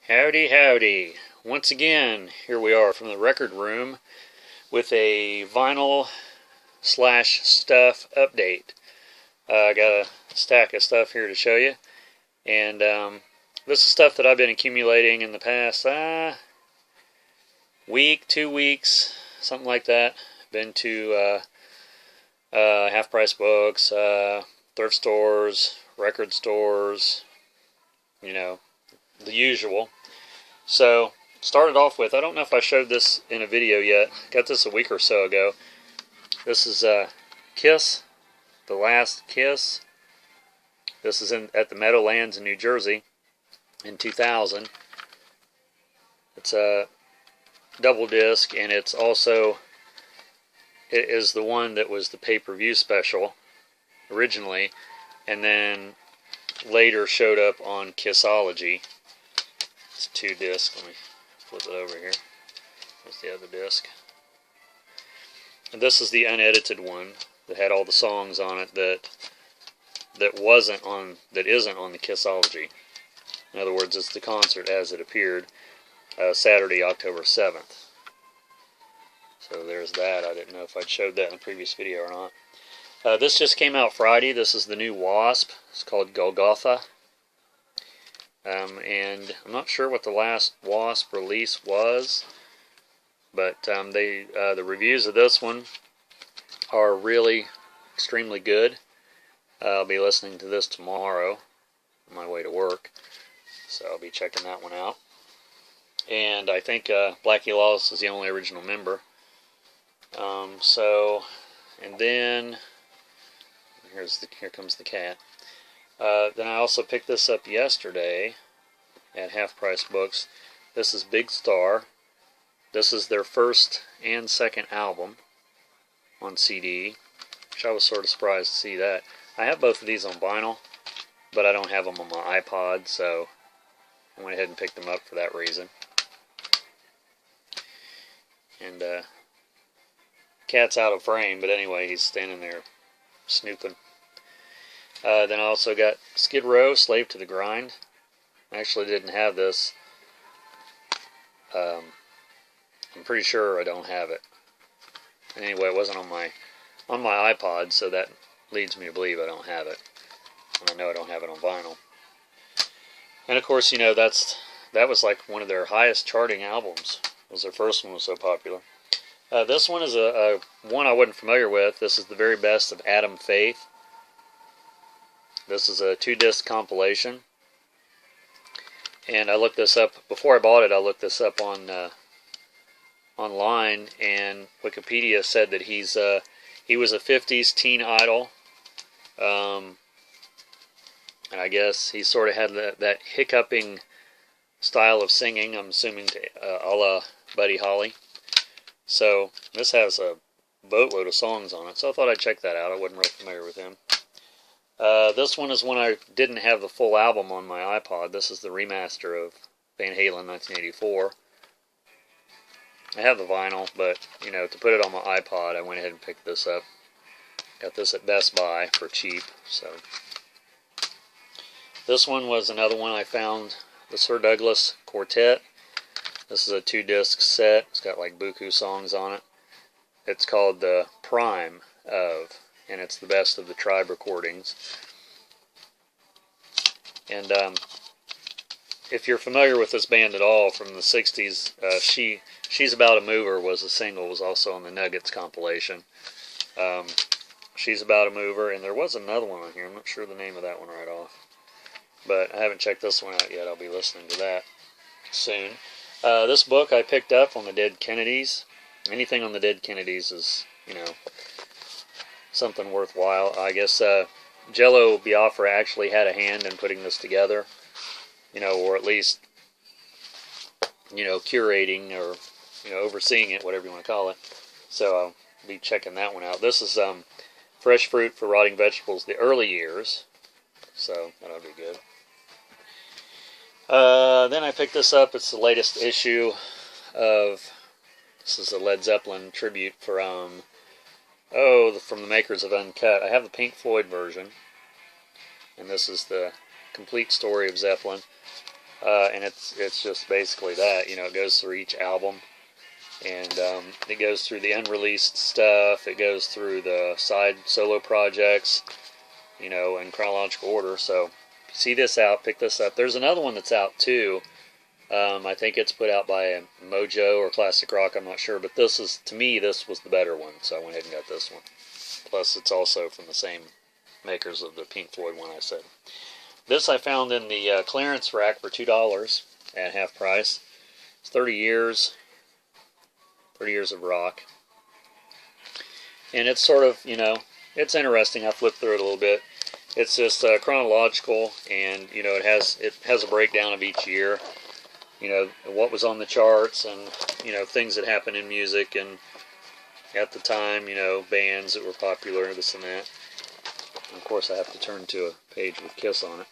Howdy, howdy. Once again, here we are from the record room with a vinyl slash stuff update. I got a stack of stuff here to show you. And this is stuff that I've been accumulating in the past week, 2 weeks, something like that. Been to half-price books, thrift stores, record stores, you know, the usual. So, started off with, I don't know if I showed this in a video yet, got this a week or so ago. This is Kiss, The Last Kiss. This is at the Meadowlands in New Jersey in 2000. It's a double disc, and it is the one that was the pay-per-view special originally, and then later showed up on Kissology. It's 2 discs. Let me flip it over here. There's the other disc. And this is the unedited one that had all the songs on it that isn't on the Kissology. In other words, it's the concert as it appeared Saturday, October 7th. So there's that. I didn't know if I'd showed that in the previous video or not. This just came out Friday. This is the new W.A.S.P. It's called Golgotha. And I'm not sure what the last W.A.S.P. release was, but the reviews of this one are really extremely good. I'll be listening to this tomorrow on my way to work, so I'll be checking that one out. And I think Blackie Lawless is the only original member. And then here comes the cat. Then I also picked this up yesterday at Half Price Books. This is Big Star. This is their first and second album on CD, which I was sort of surprised to see that. I have both of these on vinyl, but I don't have them on my iPod, so I went ahead and picked them up for that reason. And cat's out of frame, but anyway, he's standing there snooping. Then I also got Skid Row, Slave to the Grind. I actually didn't have this. I'm pretty sure I don't have it. Anyway, it wasn't on my iPod, so that leads me to believe I don't have it. And I know I don't have it on vinyl. And of course, you know, that was like one of their highest charting albums. It was their first one, was so popular. This one is a one I wasn't familiar with. This is the very best of Adam Faith. This is a 2-disc compilation, and I looked this up before I bought it. I looked this up on online, and Wikipedia said that he was a 50s teen idol, and I guess he sort of had that hiccuping style of singing. I'm assuming a la Buddy Holly. So this has a boatload of songs on it. So I thought I'd check that out. I wasn't really familiar with him. This one is when I didn't have the full album on my iPod. This is the remaster of Van Halen 1984. I have the vinyl, but, you know, to put it on my iPod, I went ahead and picked this up. Got this at Best Buy for cheap, so. This one was another one I found, the Sir Douglas Quartet. This is a 2-disc set. It's got like buku songs on it. It's called the Prime of, and it's the best of the Tribe recordings. And if you're familiar with this band at all from the 60s, She's About a Mover was a single, was also on the Nuggets compilation. She's About a Mover, and there was another one on here. I'm not sure the name of that one right off. But I haven't checked this one out yet. I'll be listening to that soon. This book I picked up on the Dead Kennedys. Anything on the Dead Kennedys is, you know, something worthwhile. I guess Jello Biafra actually had a hand in putting this together, you know, or at least, you know, curating or, you know, overseeing it, whatever you want to call it. So I'll be checking that one out. This is Fresh Fruit for Rotting Vegetables, the early years. So that'll be good. Then I picked this up. It's the latest issue of, this is a Led Zeppelin tribute from the makers of Uncut. I have the Pink Floyd version, and this is the complete story of Zeppelin. and it's just basically that. You know, it goes through each album, and it goes through the unreleased stuff. It goes through the side solo projects, you know, in chronological order. So, if you see this out, pick this up. There's another one that's out too. I think it's put out by Mojo or Classic Rock, I'm not sure, but this is, to me, this was the better one, so I went ahead and got this one. Plus, it's also from the same makers of the Pink Floyd one I said. This I found in the clearance rack for $2 at half price. It's 30 years of rock. And it's sort of, you know, it's interesting. I flipped through it a little bit. It's just chronological, and, you know, it has a breakdown of each year. You know, what was on the charts, and, you know, things that happened in music, and at the time, you know, bands that were popular, this and that. And of course, I have to turn to a page with Kiss on it.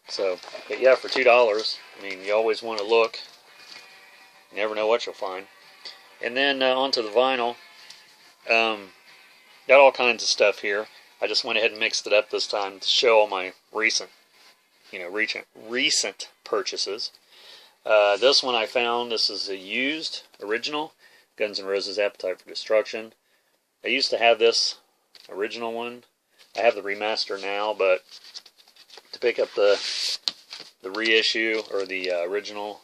So, but yeah, for $2, I mean, you always want to look. You never know what you'll find. And then onto the vinyl. Got all kinds of stuff here. I just went ahead and mixed it up this time to show all my recent purchases. This one I found, this is a used original, Guns N' Roses Appetite for Destruction. I used to have this original one. I have the remaster now, but to pick up the reissue or the original,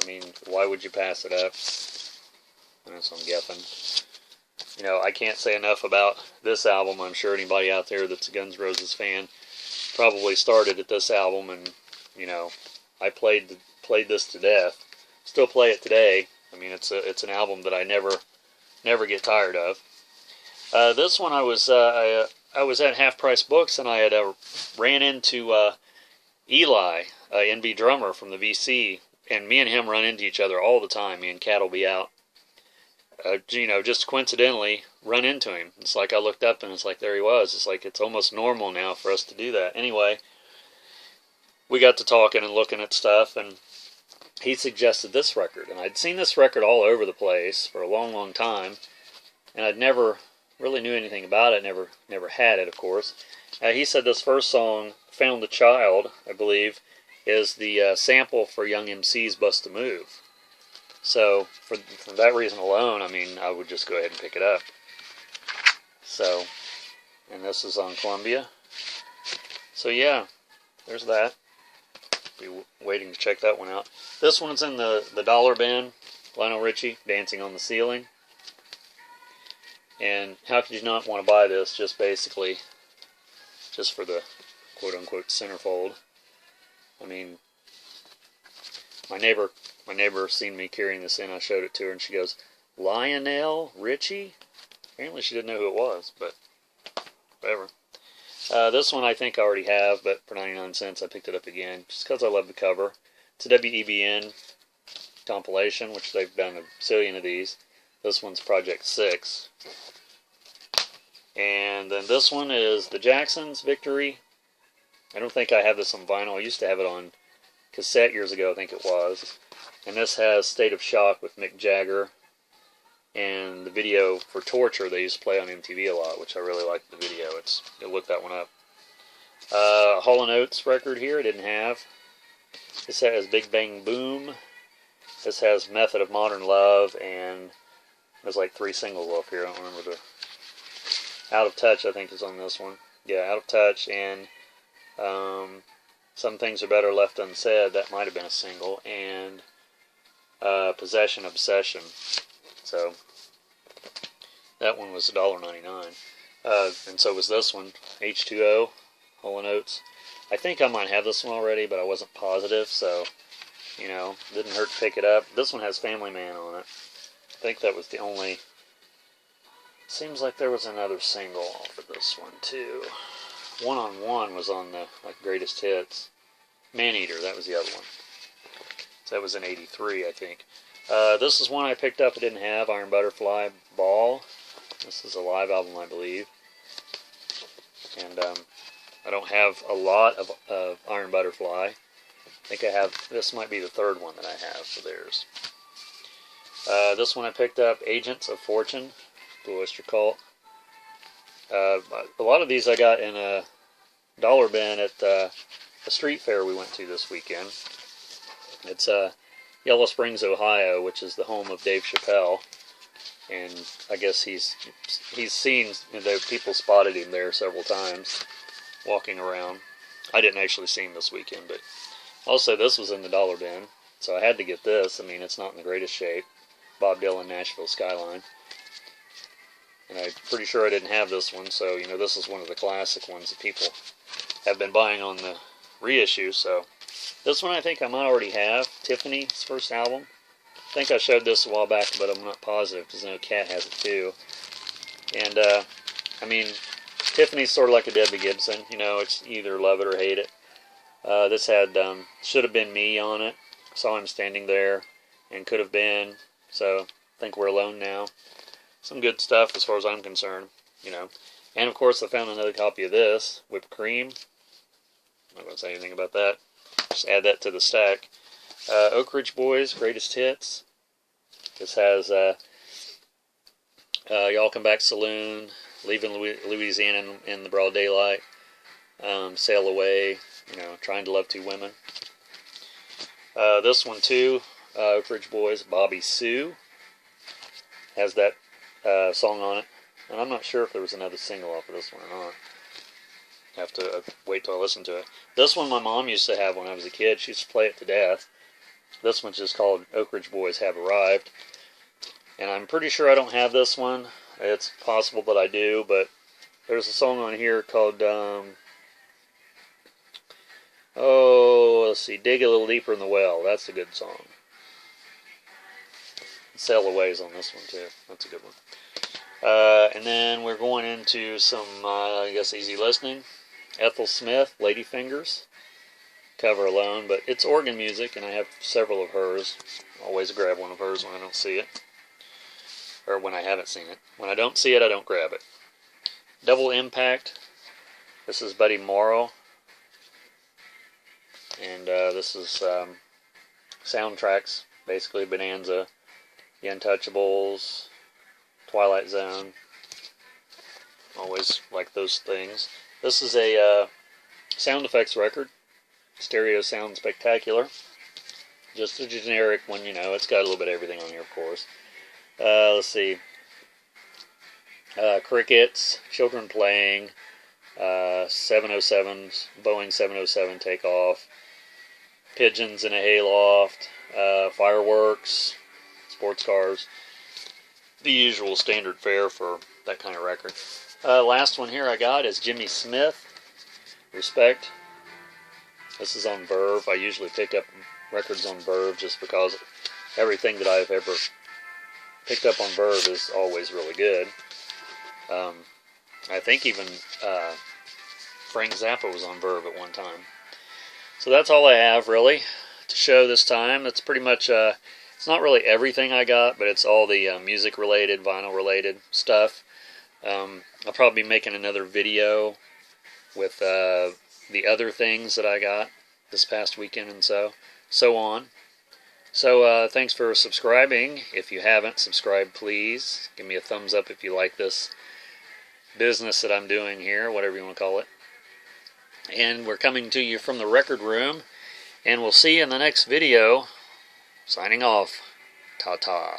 I mean, why would you pass it up? That's what I'm guessing. You know, I can't say enough about this album. I'm sure anybody out there that's a Guns N' Roses fan probably started at this album, and, you know, I played this to death. Still play it today. I mean, it's an album that I never get tired of. This one I was at Half Price Books, and I had ran into Eli, NB drummer from the VC, and me and him run into each other all the time. Me and Cat will be out. You know, just coincidentally run into him. It's like I looked up and it's like there he was. It's like it's almost normal now for us to do that. Anyway, we got to talking and looking at stuff, and he suggested this record. And I'd seen this record all over the place for a long, long time, and I'd never really knew anything about it, never had it, of course. He said this first song, Found the Child, I believe, is the sample for Young MC's Bust a Move. So, for that reason alone, I mean, I would just go ahead and pick it up. So, and this is on Columbia. So yeah, there's that. Be waiting to check that one out. This one's in the dollar bin. Lionel Richie, Dancing on the Ceiling. And how could you not want to buy this? Just basically, just for the quote-unquote centerfold. I mean, my neighbor seen me carrying this in. I showed it to her, and she goes, Lionel Richie? Apparently she didn't know who it was, but whatever. This one I think I already have, but for 99 cents I picked it up again, just because I love the cover. It's a WEBN compilation, which they've done a zillion of these. This one's Project 6. And then this one is the Jacksons, Victory. I don't think I have this on vinyl. I used to have it on cassette years ago, I think it was. And this has State of Shock with Mick Jagger. And the video for Torture they used to play on MTV a lot, which I really liked the video. You'll look that one up. Hall & Oates record here I didn't have. This has Big Bang Boom. This has Method of Modern Love, and there's like 3 singles off here. I don't remember the Out of Touch, I think, is on this one. Yeah, Out of Touch, and Some Things Are Better Left Unsaid. That might have been a single, and Possession Obsession. So that one was $1.99. And so was this one, H2O, Hall & Oates. I think I might have this one already, but I wasn't positive, so, you know, didn't hurt to pick it up. This one has Family Man on it. I think that was the only... Seems like there was another single off of this one, too. One on One was on the Greatest Hits. Maneater, that was the other one. So that was in 83, I think. This is one I picked up I didn't have, Iron Butterfly Ball. This is a live album, I believe. And I don't have a lot of Iron Butterfly. I think I have, this might be the 3rd one that I have for theirs. This one I picked up, Agents of Fortune, Blue Oyster Cult. A lot of these I got in a dollar bin at a street fair we went to this weekend. It's Yellow Springs, Ohio, which is the home of Dave Chappelle, and I guess he's seen, you know, people spotted him there several times walking around. I didn't actually see him this weekend, but also this was in the dollar bin, so I had to get this. I mean, it's not in the greatest shape. Bob Dylan, Nashville Skyline. And I'm pretty sure I didn't have this one, so, you know, this is one of the classic ones that people have been buying on the reissue. So this one I think I might already have. Tiffany's first album. I think I showed this a while back, but I'm not positive because I know Kat has it too. And, I mean, Tiffany's sort of like a Debbie Gibson. You know, it's either love it or hate it. This had Should Have Been Me on it. Saw Him Standing There, and Could Have Been. So, Think We're Alone Now. Some good stuff as far as I'm concerned, you know. And of course I found another copy of this, Whipped Cream. I'm not going to say anything about that. Just add that to the stack. Oak Ridge Boys, Greatest Hits. This has Y'all Come Back Saloon, Leaving Louisiana in the Broad Daylight, Sail Away, you know, Trying to Love Two Women. This one too, Oak Ridge Boys, Bobby Sue. Has that song on it, and I'm not sure if there was another single off of this one or not. Have to wait till I listen to it. This one my mom used to have when I was a kid. She used to play it to death. This one's just called Oak Ridge Boys Have Arrived, and I'm pretty sure I don't have this one. It's possible that I do, but there's a song on here called let's see, Dig a Little Deeper in the Well. That's a good song. Sail Away's on this one too. That's a good one. And then we're going into some, I guess, easy listening. Ethel Smith, Ladyfingers. Cover alone, but it's organ music, and I have several of hers. Always grab one of hers when I don't see it. Or when I haven't seen it. When I don't see it, I don't grab it. Double Impact. This is Buddy Morrow. And this is soundtracks, basically Bonanza, The Untouchables, Twilight Zone. Always like those things. This is a sound effects record. Stereo Sound Spectacular. Just a generic one, you know. It's got a little bit of everything on here, of course. Let's see. Crickets, Children Playing, 707s, Boeing 707 takeoff, Pigeons in a Hayloft, Fireworks, Sports Cars. The usual standard fare for that kind of record. Last one here I got is Jimmy Smith, Respect. This is on Verve. I usually pick up records on Verve just because everything that I've ever picked up on Verve is always really good. I think even Frank Zappa was on Verve at one time. So that's all I have really to show this time. It's pretty much, it's not really everything I got, but it's all the music related, vinyl related stuff. I'll probably be making another video with the other things that I got this past weekend and so on. So thanks for subscribing. If you haven't subscribed, please give me a thumbs up if you like this business that I'm doing here, whatever you want to call it. And we're coming to you from the record room, and we'll see you in the next video. Signing off. Ta-ta.